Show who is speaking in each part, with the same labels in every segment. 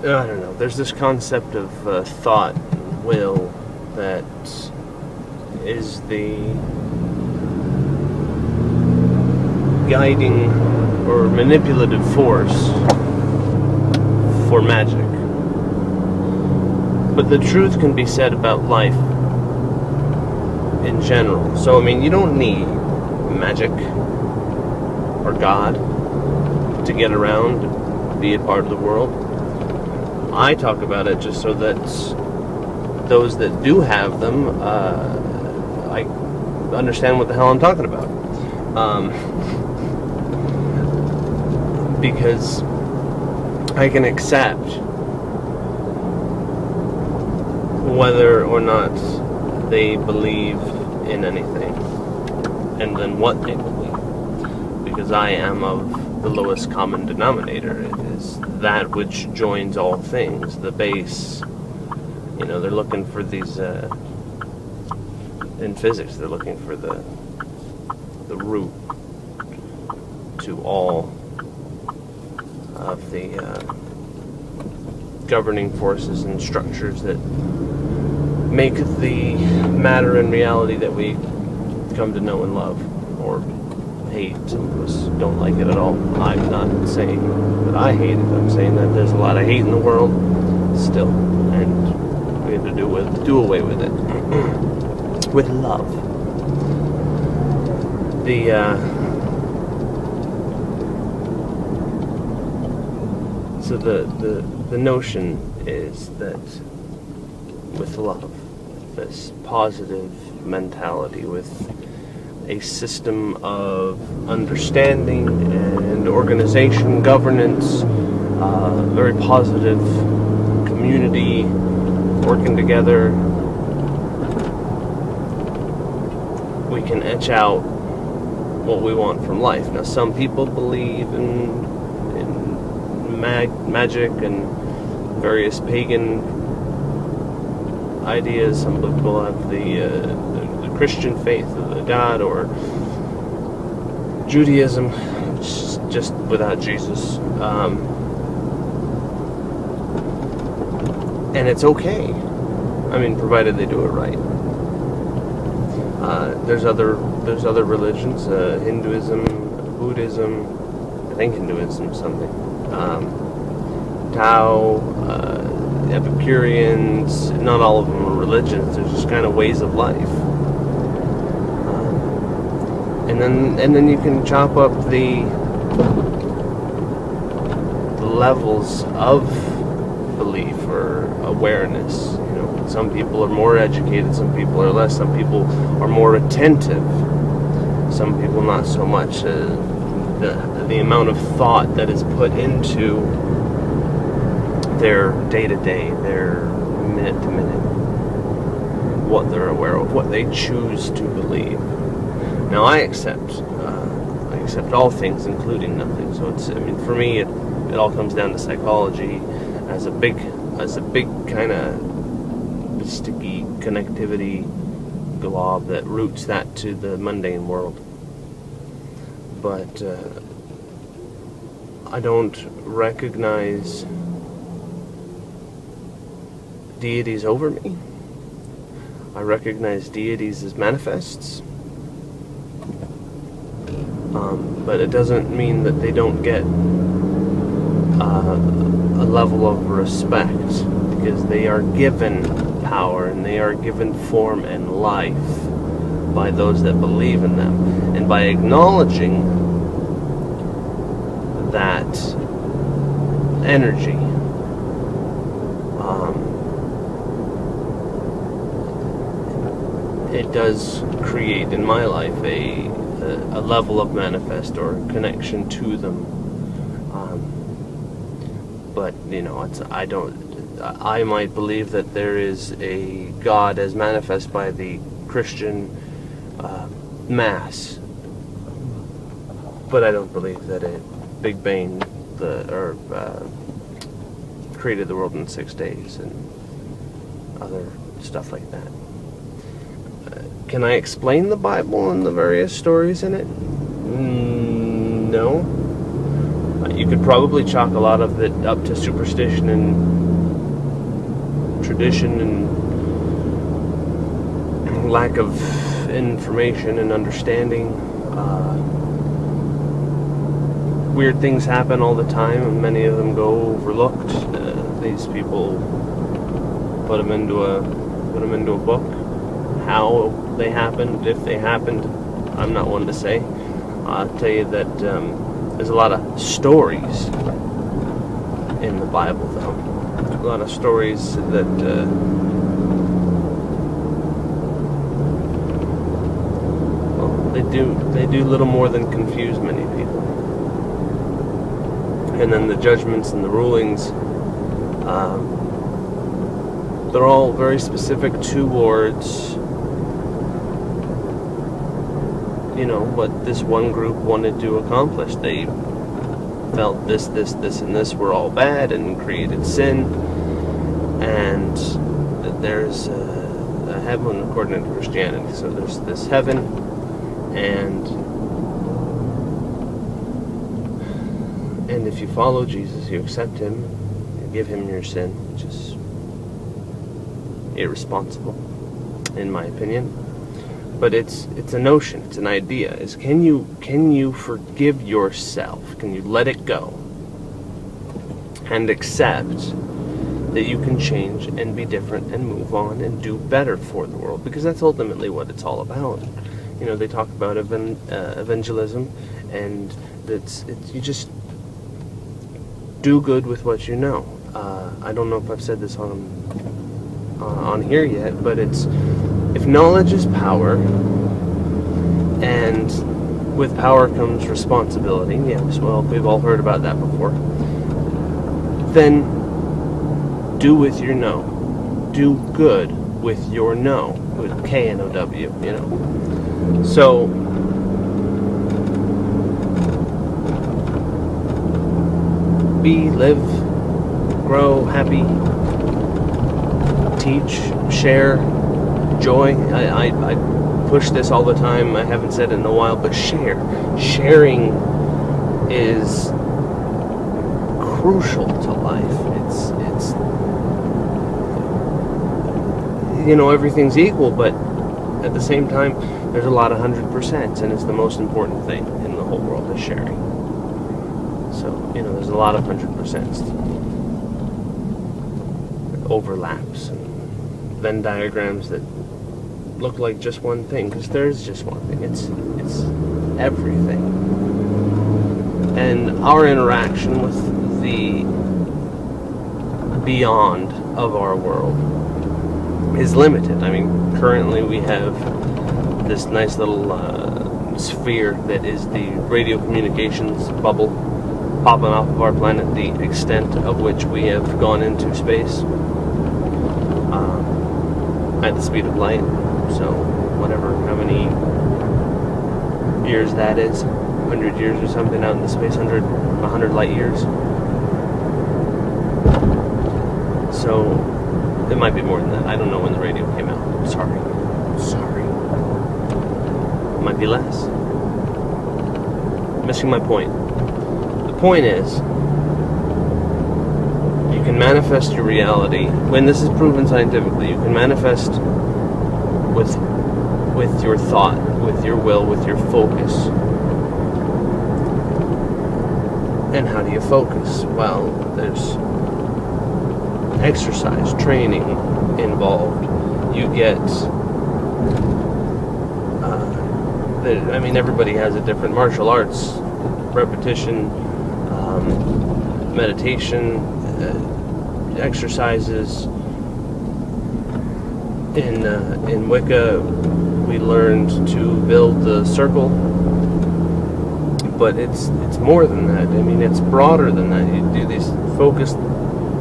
Speaker 1: I don't know, there's this concept of thought and will that is the guiding or manipulative force for magic. But the truth can be said about life in general. So, I mean, you don't need magic or God to get around, to be a part of the world. I talk about it just so that those that do have them, I understand what the hell I'm talking about. Because I can accept whether or not they believe in anything, and then what they believe, because I am of the lowest common denominator. It is that which joins all things, the base. You know, they're looking for these in physics, they're looking for the root to all of the governing forces and structures that make the matter and reality that we come to know and love, or hate. Some of us don't like it at all. I'm not saying that I hate it. I'm saying that there's a lot of hate in the world still, and we have to do away with it with love. So the notion is that with love, this positive mentality, with a system of understanding and organization, governance, very positive community, working together, we can etch out what we want from life. Now, some people believe in magic and various pagan ideas. Some people have the Christian faith of the God, or Judaism, just without Jesus. And it's okay. I mean, provided they do it right. There's other religions, Hinduism, Buddhism. I think Hinduism something. Tao, Epicureans. Not all of them are religions. They're just kind of ways of life. And then you can chop up the levels of belief or awareness. You know, some people are more educated, some people are less, some people are more attentive, some people not so much. The amount of thought that is put into their day-to-day, their minute-to-minute, what they're aware of, what they choose to believe. Now, I accept all things, including nothing. So it's, I mean, for me, it all comes down to psychology as a big kind of sticky connectivity glob that roots that to the mundane world. But I don't recognize deities over me. I recognize deities as manifests. But it doesn't mean that they don't get a level of respect, because they are given power and they are given form and life by those that believe in them. And by acknowledging that energy, it does create in my life a level of manifest or connection to them. But you know, I might believe that there is a God as manifest by the Christian Mass, but I don't believe that Big Bang created the world in 6 days and other stuff like that. Can I explain the Bible and the various stories in it? No. You could probably chalk a lot of it up to superstition and tradition and lack of information and understanding. Weird things happen all the time, and many of them go overlooked. These people put them into a book. How they happened, if they happened, I'm not one to say. I'll tell you that there's a lot of stories in the Bible, though. A lot of stories that they do little more than confuse many people. And then the judgments and the rulings, they're all very specific towards, what this one group wanted to accomplish. They felt this, and this were all bad and created sin, and that there's a heaven according to Christianity. So there's this heaven, and if you follow Jesus, you accept Him, you give Him your sin, which is irresponsible, in my opinion. But it's a notion, it's an idea. Is can you forgive yourself? Can you let it go and accept that you can change and be different and move on and do better for the world? Because that's ultimately what it's all about. They talk about evangelism, and you just do good with what you know. I don't know if I've said this on here yet, but it's, if knowledge is power, and with power comes responsibility, yes, well, we've all heard about that before, then do with your know. Do good with your know, with K-N-O-W, So, be, live, grow, happy, teach, share, joy. I push this all the time. I haven't said it in a while, but sharing is crucial to life. It's everything's equal, but at the same time, there's a lot of 100%, and it's the most important thing in the whole world is sharing. So, there's a lot of 100%. Overlaps and Venn diagrams that look like just one thing, because there's just one thing. It's everything. And our interaction with the beyond of our world is limited. I mean, currently we have this nice little sphere that is the radio communications bubble popping off of our planet, the extent of which we have gone into space at the speed of light. So whatever, how many years that is, 100 years or something out in the space, 100 light years. So it might be more than that. I don't know when the radio came out. Sorry. It might be less. Missing my point. The point is, you can manifest your reality. When this is proven scientifically, you can manifest with your thought, with your will, with your focus. And how do you focus? Well, there's exercise, training involved. You get everybody has a different martial arts, repetition, meditation, exercises. In Wicca, we learned to build the circle, but it's more than that. I mean, it's broader than that. You do these focused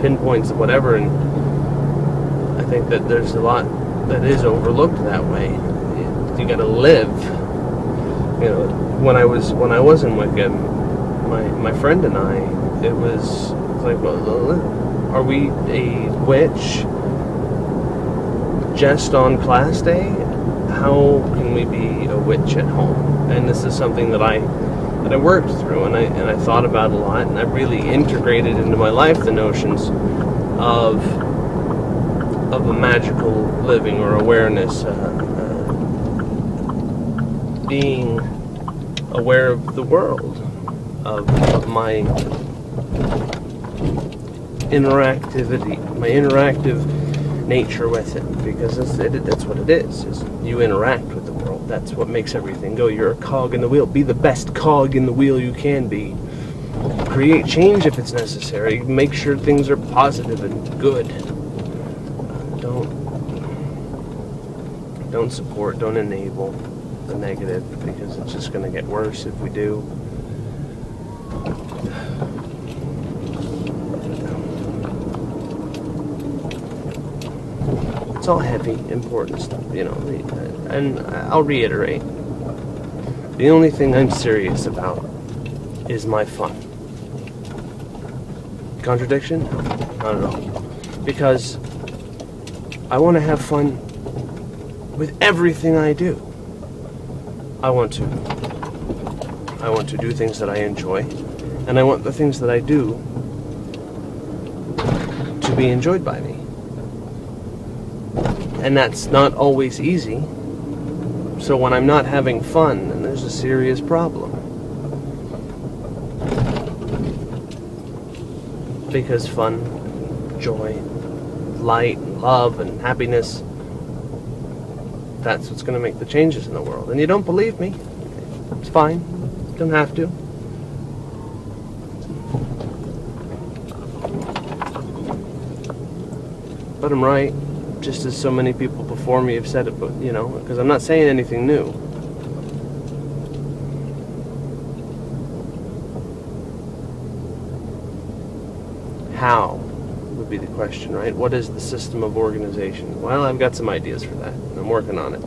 Speaker 1: pinpoints of whatever, and I think that there's a lot that is overlooked that way. You got to live. When I was in Wicca, my friend and I, it was like, well, are we a witch just on class day? How can we be a witch at home? And this is something that I that I worked through, and I thought about a lot, and I really integrated into my life the notions of a magical living or awareness, being aware of the world, of my interactivity, my interactive nature with it, because that's what it is you interact with the world. That's what makes everything go. You're a cog in the wheel. Be the best cog in the wheel you can be. Create change if it's necessary. Make sure things are positive and good. Don't support, don't enable the negative, because it's just going to get worse if we do. It's all heavy, important stuff, and I'll reiterate, the only thing I'm serious about is my fun. Contradiction? Not at all. Because I want to have fun with everything I do. I want to do things that I enjoy, and I want the things that I do to be enjoyed by me. And that's not always easy. So when I'm not having fun, then there's a serious problem. Because fun, joy, light, love, and happiness, that's what's going to make the changes in the world. And you don't believe me? It's fine. Don't have to. But I'm right, just as so many people before me have said it, but, because I'm not saying anything new. How would be the question, right? What is the system of organization? Well, I've got some ideas for that, and I'm working on it.